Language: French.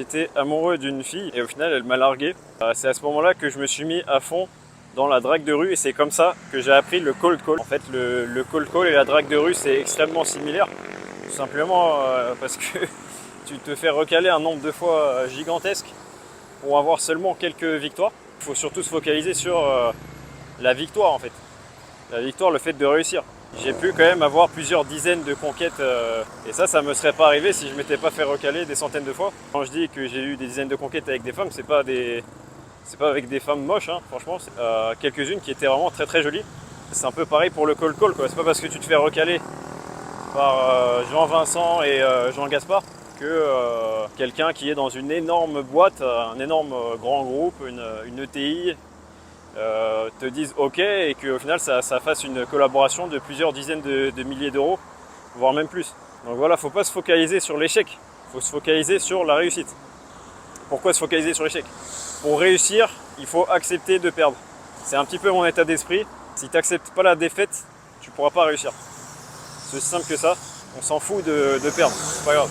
J'étais amoureux d'une fille et au final elle m'a largué. C'est à ce moment-là que je me suis mis à fond dans la drague de rue et c'est comme ça que j'ai appris le cold call. En fait le cold call et la drague de rue c'est extrêmement similaire. Tout simplement parce que tu te fais recaler un nombre de fois gigantesque pour avoir seulement quelques victoires. Il faut surtout se focaliser sur la victoire en fait. La victoire, le fait de réussir. J'ai pu quand même avoir plusieurs dizaines de conquêtes et ça me serait pas arrivé si je m'étais pas fait recaler des centaines de fois. Quand je dis que j'ai eu des dizaines de conquêtes avec des femmes, c'est pas avec des femmes moches, hein, franchement. C'est quelques-unes qui étaient vraiment très très jolies. C'est un peu pareil pour le call call, quoi. C'est pas parce que tu te fais recaler par Jean-Vincent et Jean Gaspard que quelqu'un qui est dans une énorme boîte, un énorme grand groupe, une ETI, te disent ok et qu'au final ça fasse une collaboration de plusieurs dizaines de milliers d'euros, voire même plus. Donc voilà, faut pas se focaliser sur l'échec, faut se focaliser sur la réussite. Pourquoi se focaliser sur l'échec? Pour réussir, il faut accepter de perdre. C'est un petit peu mon état d'esprit. Si tu n'acceptes pas la défaite, tu pourras pas réussir. C'est aussi simple que ça. On s'en fout de perdre, c'est pas grave.